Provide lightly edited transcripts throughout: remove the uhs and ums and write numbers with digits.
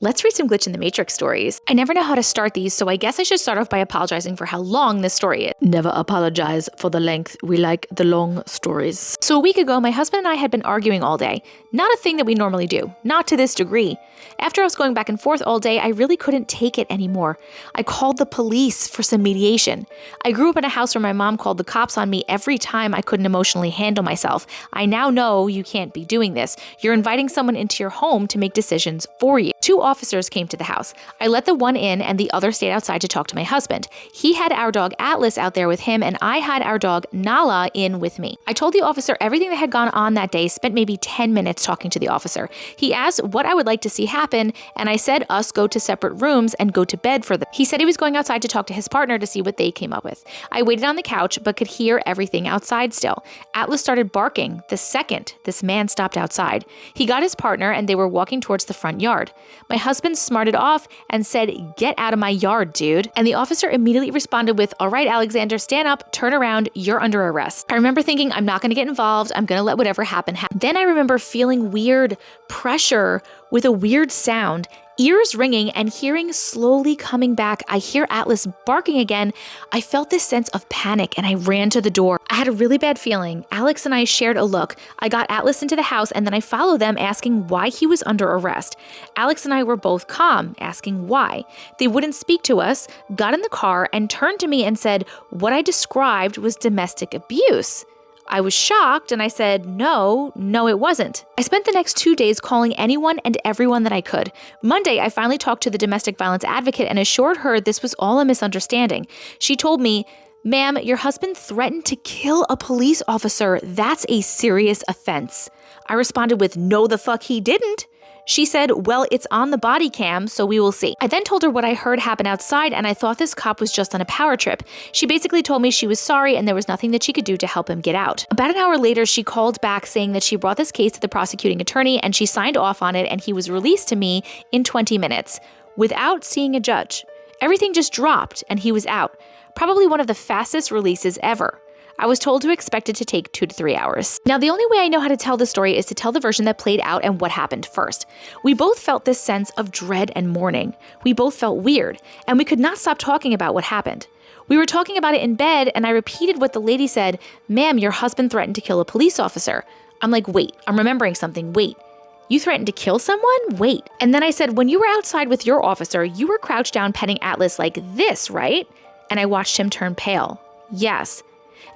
Let's read some Glitch in the Matrix stories. I never know how to start these, so I guess I should start off by apologizing for how long this story is. Never apologize for the length. We like the long stories. So a week ago, my husband and I had been arguing all day. Not a thing that we normally do. Not to this degree. After I was going back and forth all day, I really couldn't take it anymore. I called the police for some mediation. I grew up in a house where my mom called the cops on me every time I couldn't emotionally handle myself. I now know you can't be doing this. You're inviting someone into your home to make decisions for you. 2 officers came to the house. I let the one in and the other stayed outside to talk to my husband. He had our dog Atlas out there with him and I had our dog Nala in with me. I told the officer everything that had gone on that day, spent maybe 10 minutes talking to the officer. He asked what I would like to see happen and I said us go to separate rooms and go to bed for them. He said he was going outside to talk to his partner to see what they came up with. I waited on the couch but could hear everything outside still. Atlas started barking the second this man stopped outside. He got his partner and they were walking towards the front yard. My husband smarted off and said, "Get out of my yard, dude." And the officer immediately responded with, "All right, Alexander, stand up, turn around, you're under arrest." I remember thinking, I'm not going to get involved. I'm going to let whatever happen happen. Then I remember feeling weird pressure with a weird sound, ears ringing and hearing slowly coming back. I hear Atlas barking again. I felt this sense of panic and I ran to the door. I had a really bad feeling. Alex and I shared a look. I got Atlas into the house and then I followed them asking why he was under arrest. Alex and I were both calm, asking why. They wouldn't speak to us, got in the car and turned to me and said what I described was domestic abuse. I was shocked and I said, no, it wasn't. I spent the next 2 days calling anyone and everyone that I could. Monday, I finally talked to the domestic violence advocate and assured her this was all a misunderstanding. She told me, "Ma'am, your husband threatened to kill a police officer. That's a serious offense." I responded with, "No, the fuck he didn't." She said, "Well, it's on the body cam, so we will see." I then told her what I heard happen outside and I thought this cop was just on a power trip. She basically told me she was sorry and there was nothing that she could do to help him get out. About an hour later, she called back saying that she brought this case to the prosecuting attorney and she signed off on it and he was released to me in 20 minutes without seeing a judge. Everything just dropped and he was out. Probably one of the fastest releases ever. I was told to expect it to take 2 to 3 hours. Now, the only way I know how to tell the story is to tell the version that played out and what happened first. We both felt this sense of dread and mourning. We both felt weird, and we could not stop talking about what happened. We were talking about it in bed, and I repeated what the lady said, "Ma'am, your husband threatened to kill a police officer." I'm like, wait, I'm remembering something, wait. You threatened to kill someone? Wait. And then I said, when you were outside with your officer, you were crouched down petting Atlas like this, right? And I watched him turn pale. Yes.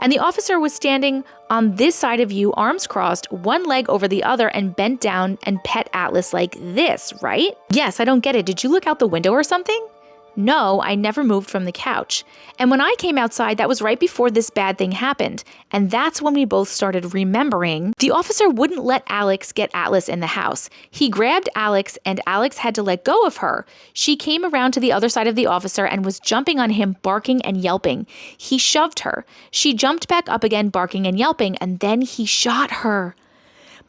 And the officer was standing on this side of you, arms crossed, one leg over the other, and bent down and pet Atlas like this, right? Yes, I don't get it. Did you look out the window or something? No, I never moved from the couch. And when I came outside, that was right before this bad thing happened. And that's when we both started remembering. The officer wouldn't let Alex get Atlas in the house. He grabbed Alex and Alex had to let go of her. She came around to the other side of the officer and was jumping on him, barking and yelping. He shoved her. She jumped back up again, barking and yelping, and then he shot her.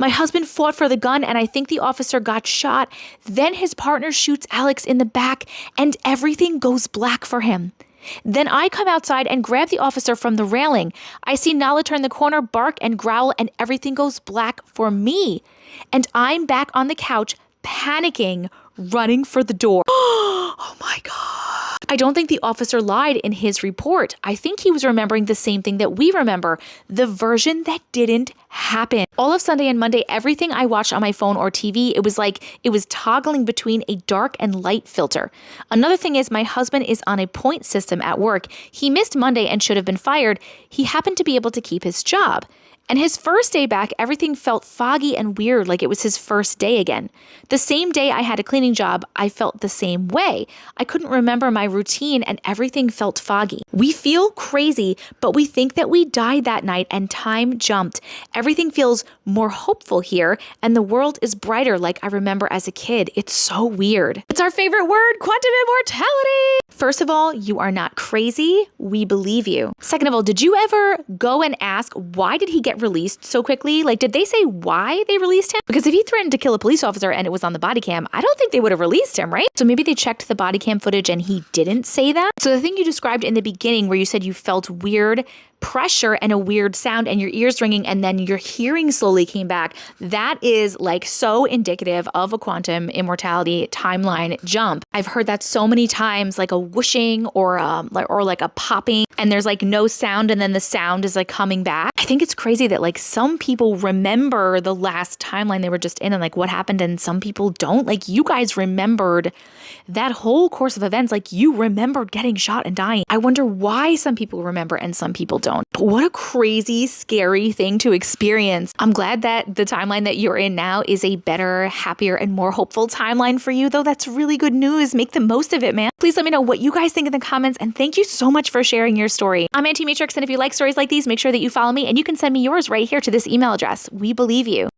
My husband fought for the gun and I think the officer got shot. Then his partner shoots Alex in the back and everything goes black for him. Then I come outside and grab the officer from the railing. I see Nala turn the corner, bark and growl, and everything goes black for me. And I'm back on the couch, panicking, running for the door. Oh my God. I don't think the officer lied in his report. I think he was remembering the same thing that we remember, the version that didn't happen. All of Sunday and Monday, everything I watched on my phone or TV, it was like it was toggling between a dark and light filter. Another thing is my husband is on a point system at work. He missed Monday and should have been fired. He happened to be able to keep his job. And his first day back, everything felt foggy and weird, like it was his first day again. The same day I had a cleaning job, I felt the same way. I couldn't remember my routine and everything felt foggy. We feel crazy, but we think that we died that night and time jumped. Everything feels more hopeful here and the world is brighter like I remember as a kid. It's so weird. It's our favorite word, quantum immortality. First of all, you are not crazy. We believe you. Second of all, did you ever go and ask, why did he get released so quickly? Like, did they say why they released him? Because if he threatened to kill a police officer and it was on the body cam, I don't think they would have released him, right? So maybe they checked the body cam footage and he didn't say that. So the thing you described in the beginning where you said you felt weird pressure and a weird sound and your ears ringing and then your hearing slowly came back, that is like so indicative of a quantum immortality timeline jump. I've heard that so many times, like a whooshing or like a popping, and there's like no sound and then the sound is like coming back. I think it's crazy that like some people remember the last timeline they were just in and like what happened, and some people don't. Like you guys remembered that whole course of events, like you remembered getting shot and dying. I wonder why some people remember and some people don't. But what a crazy, scary thing to experience. I'm glad that the timeline that you're in now is a better, happier, and more hopeful timeline for you, though. That's really good news. Make the most of it, man. Please let me know what you guys think in the comments, and thank you so much for sharing your story. I'm Auntie Matrix, and if you like stories like these, make sure that you follow me, and you can send me yours right here to this email address. We believe you.